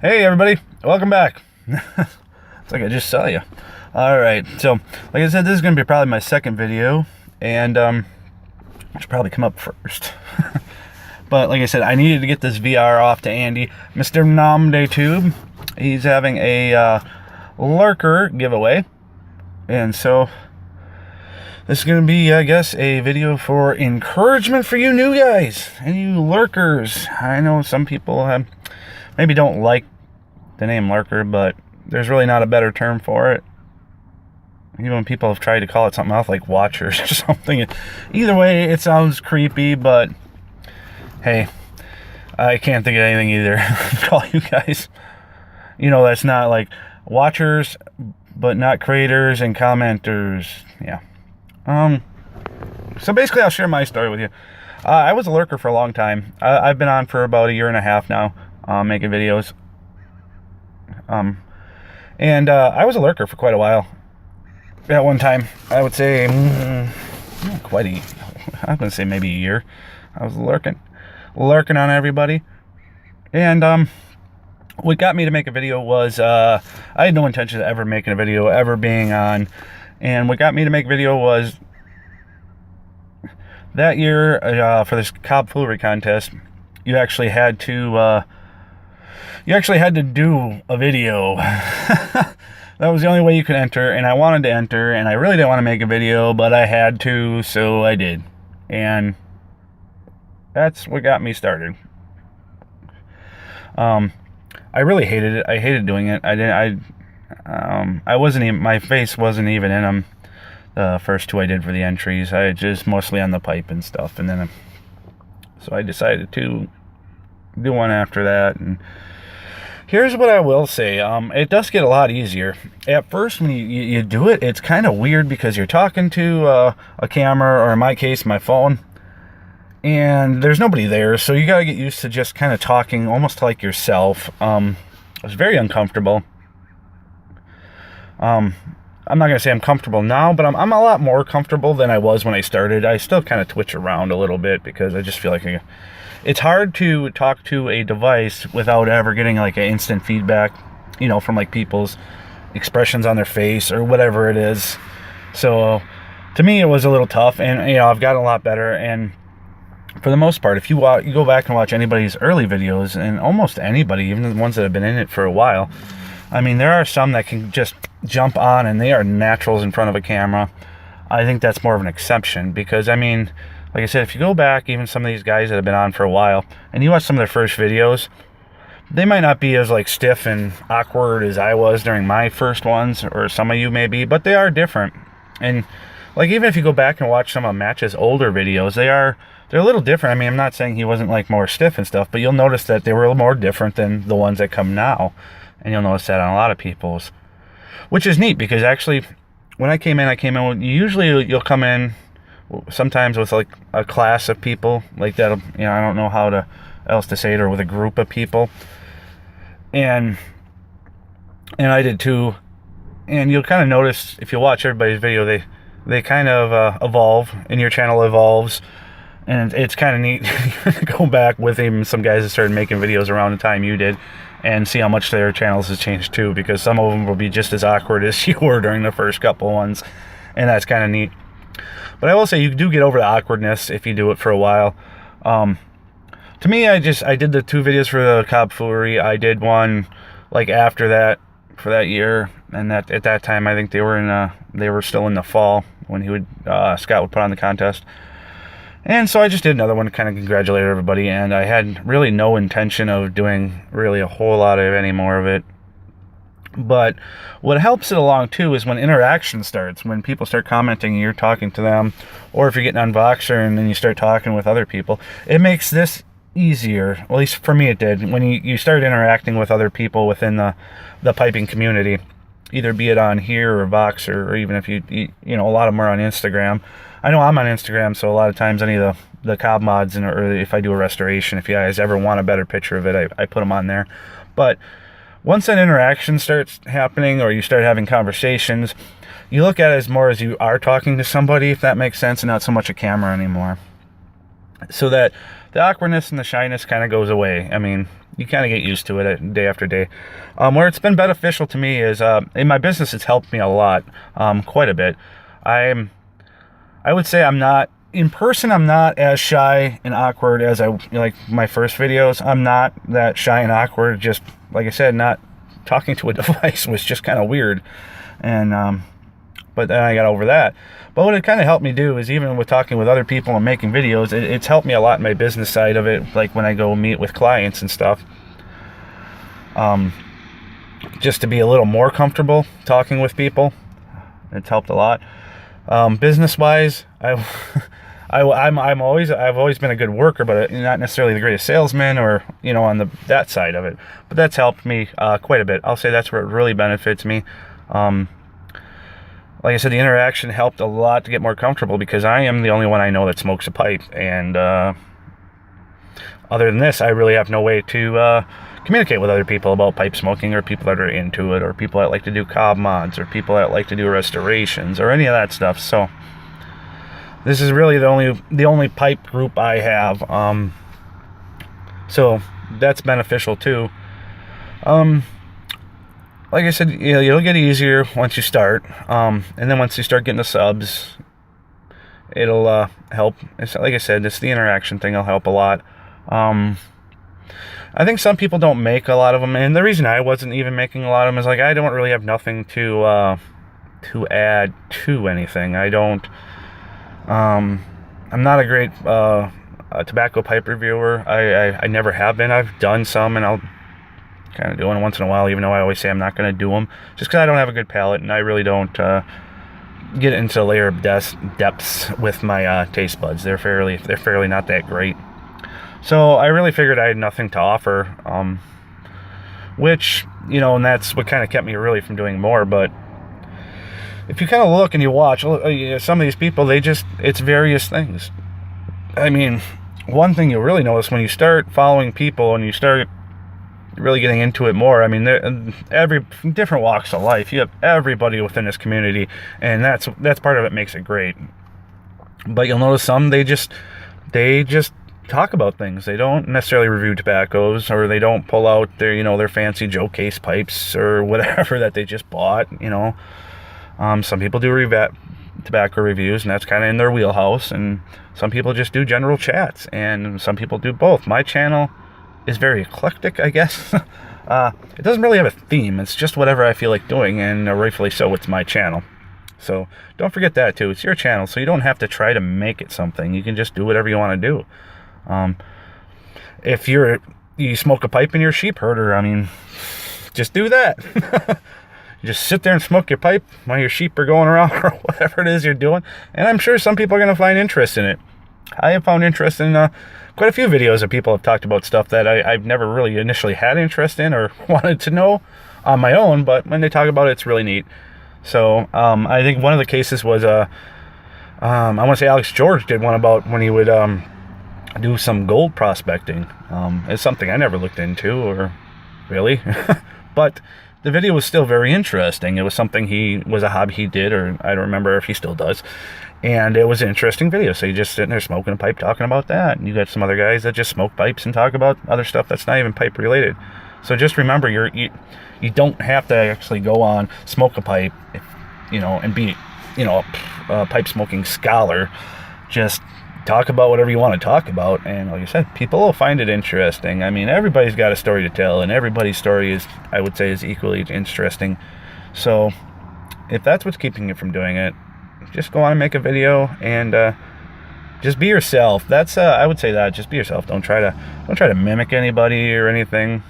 Hey everybody, welcome back. It's like I just saw you. Alright, so like I said, this is going to be probably my second video, and I should probably come up first. But like I said, I needed to get this VR off to Andy, Mr. Nom De Tube. He's having a Lurker giveaway, and so this is going to be, I guess, a video for encouragement for you new guys and you lurkers. I know some people maybe don't like the name lurker, but there's really not a better term for it. Even when people have tried to call it something else like watchers or something. Either way, it sounds creepy, but hey, I can't think of anything either to call you guys. You know, that's not like watchers, but not creators and commenters. Yeah. So basically, I'll share my story with you. I was a lurker for a long time. I've been on for about 1.5 years now, making videos. And I was a lurker for quite a while. At one time, I would say, not quite I'm going to say maybe 1 year. I was lurking on everybody. And what got me to make a video was, I had no intention of ever making a video, ever being on. And what got me to make video was that year for this cob foolery contest, you actually had to do a video. That was the only way you could enter, and I wanted to enter, and I really didn't want to make a video, but I had to, so I did. And that's what got me started. I really hated it. I hated doing it. I wasn't even, my face wasn't even in them, the first two I did for the entries. I just mostly on the pipe and stuff, and then so I decided to do one after that. And here's what I will say, it does get a lot easier. At first when you do it, it's kind of weird because you're talking to a camera, or in my case my phone, and there's nobody there, so you got to get used to just kind of talking almost like yourself. It was very uncomfortable. I'm not going to say I'm comfortable now, but I'm a lot more comfortable than I was when I started. I still kind of twitch around a little bit because I just feel like it's hard to talk to a device without ever getting like an instant feedback, you know, from like people's expressions on their face or whatever it is. So to me, it was a little tough, and you know, I've gotten a lot better. And for the most part, if you go back and watch anybody's early videos, and almost anybody, even the ones that have been in it for a while, I mean, there are some that can just jump on and they are naturals in front of a camera. I think that's more of an exception because, I mean, like I said, if you go back, even some of these guys that have been on for a while, and you watch some of their first videos, they might not be as like stiff and awkward as I was during my first ones, or some of you may be, but they are different. And like, even if you go back and watch some of Match's older videos, they're a little different. I mean, I'm not saying he wasn't like more stiff and stuff, but you'll notice that they were a little more different than the ones that come now. And you'll notice that on a lot of people's, which is neat because actually when I came in with, usually you'll come in sometimes with like a class of people like that, you know, I don't know how else to say it, or with a group of people. And I did too. And you'll kind of notice if you watch everybody's video, they kind of evolve, and your channel evolves. And it's kind of neat to go back with even some guys that started making videos around the time you did and see how much their channels has changed too, because some of them will be just as awkward as you were during the first couple ones, and that's kind of neat. But I will say you do get over the awkwardness if you do it for a while. To me, I did the 2 videos for the cob foolery. I did one like after that for that year, and that at that time I think they were still in the fall when Scott would put on the contest. And so I just did another one to kind of congratulate everybody, and I had really no intention of doing really a whole lot of any more of it. But what helps it along too is when interaction starts, when people start commenting and you're talking to them, or if you're getting on Voxer and then you start talking with other people, it makes this easier. At least for me it did. When you start interacting with other people within the piping community, either be it on here or Voxer, or even if you know, a lot of them are on Instagram. I know I'm on Instagram, so a lot of times any of the cob mods, or if I do a restoration, if you guys ever want a better picture of it, I put them on there. But once that interaction starts happening, or you start having conversations, you look at it as more as you are talking to somebody, if that makes sense, and not so much a camera anymore. So that the awkwardness and the shyness kind of goes away. I mean, you kind of get used to it day after day. Where it's been beneficial to me is in my business, it's helped me a lot, quite a bit. I would say I'm not, in person, I'm not as shy and awkward as like my first videos. I'm not that shy and awkward. Just, like I said, not talking to a device was just kind of weird. And, but then I got over that. But what it kind of helped me do is, even with talking with other people and making videos, it's helped me a lot in my business side of it, like when I go meet with clients and stuff. Just to be a little more comfortable talking with people. It's helped a lot. Business-wise, I've always been a good worker, but not necessarily the greatest salesman, or on that side of it. But that's helped me quite a bit. I'll say that's where it really benefits me. Like I said, the interaction helped a lot to get more comfortable, because I am the only one I know that smokes a pipe, and other than this, I really have no way to communicate with other people about pipe smoking, or people that are into it, or people that like to do cob mods, or people that like to do restorations, or any of that stuff. So this is really the only pipe group I have. So that's beneficial too. Like I said, it'll get easier once you start, and then once you start getting the subs, it'll help. Like I said, it's the interaction thing. It'll help a lot. I think some people don't make a lot of them, and the reason I wasn't even making a lot of them is, like, I don't really have nothing to add to anything. I don't. I'm not a great tobacco pipe reviewer. I never have been. I've done some, and I'll kind of do them once in a while, even though I always say I'm not going to do them, just because I don't have a good palate, and I really don't get into a layer of depths with my taste buds. They're fairly not that great. So I really figured I had nothing to offer, which, and that's what kind of kept me really from doing more. But if you kind of look and you watch, some of these people, it's various things. I mean, one thing you'll really notice when you start following people and you start really getting into it more, I mean, every different walks of life, you have everybody within this community, and that's part of it makes it great. But you'll notice some, they just talk about things. They don't necessarily review tobaccos, or they don't pull out their fancy Joe Case pipes or whatever that they just bought. Some people do tobacco reviews, and that's kind of in their wheelhouse, and some people just do general chats, and some people do both. My channel is very eclectic, I guess. It doesn't really have a theme. It's just whatever I feel like doing, and rightfully so, it's my channel. So don't forget that too. It's your channel, so you don't have to try to make it something. You can just do whatever you want to do. If you smoke a pipe in your sheep herder, I mean, just do that. You just sit there and smoke your pipe while your sheep are going around, or whatever it is you're doing, and I'm sure some people are going to find interest in it. I have found interest in quite a few videos that people have talked about stuff that I've never really initially had interest in or wanted to know on my own, but when they talk about it, it's really neat. So I think one of the cases was, I want to say Alex George did one about when he would do some gold prospecting. It's something I never looked into, or really, but the video was still very interesting. It was something a hobby he did, or I don't remember if he still does. And it was an interesting video. So you're just sitting there smoking a pipe talking about that. And you got some other guys that just smoke pipes and talk about other stuff that's not even pipe related. So just remember, you don't have to actually go on, smoke a pipe, and be, a pipe smoking scholar. Just talk about whatever you want to talk about. And like I said, people will find it interesting. I mean, everybody's got a story to tell, and everybody's story is, I would say, is equally interesting. So if that's what's keeping you from doing it, just go on and make a video, and just be yourself. That's I would say that, just be yourself. Don't try to mimic anybody or anything.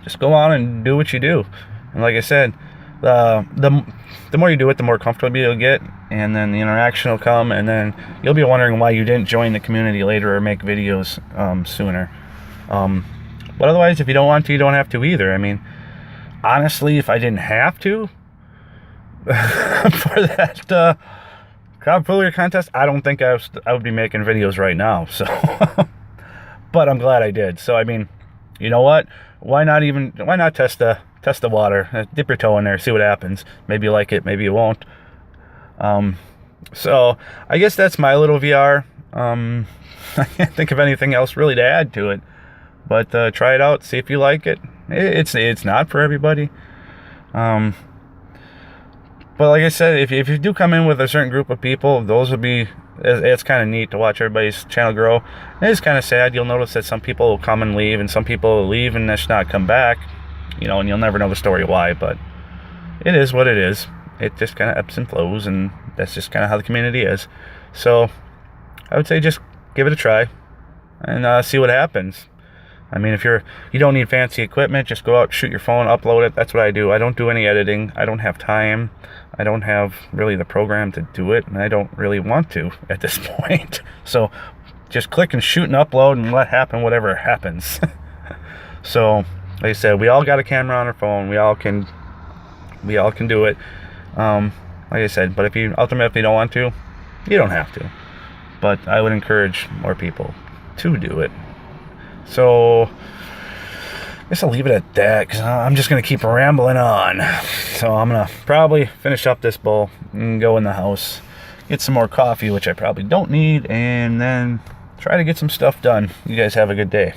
Just go on and do what you do. And like I said, the more you do it, the more comfortable you'll get, and then the interaction will come, and then you'll be wondering why you didn't join the community later or make videos sooner. But otherwise, if you don't want to, you don't have to either. I mean, honestly, if I didn't have to for that crowd puller contest, I don't think I would be making videos right now. So, but I'm glad I did. So I mean, you know what? Why not test the water? Dip your toe in there, see what happens. Maybe you like it, maybe you won't. So I guess that's my little VR. I can't think of anything else really to add to it. But try it out, see if you like it. It's not for everybody. But like I said, if you do come in with a certain group of people, those would be, it's kind of neat to watch everybody's channel grow. It is kind of sad. You'll notice that some people will come and leave, and some people will leave and just not come back. You know, and you'll never know the story why, but it is what it is. It just kind of ebbs and flows, and that's just kind of how the community is. So I would say just give it a try and see what happens. I mean, if you don't need fancy equipment, just go out, shoot your phone, upload it. That's what I do. I don't do any editing. I don't have time. I don't have really the program to do it, and I don't really want to at this point. So just click and shoot and upload and let happen whatever happens. So like I said, we all got a camera on our phone. We all can do it. Like I said, but if you ultimately don't want to, you don't have to. But I would encourage more people to do it. So I guess I'll leave it at that, because I'm just going to keep rambling on. So I'm going to probably finish up this bowl and go in the house, get some more coffee, which I probably don't need, and then try to get some stuff done. You guys have a good day.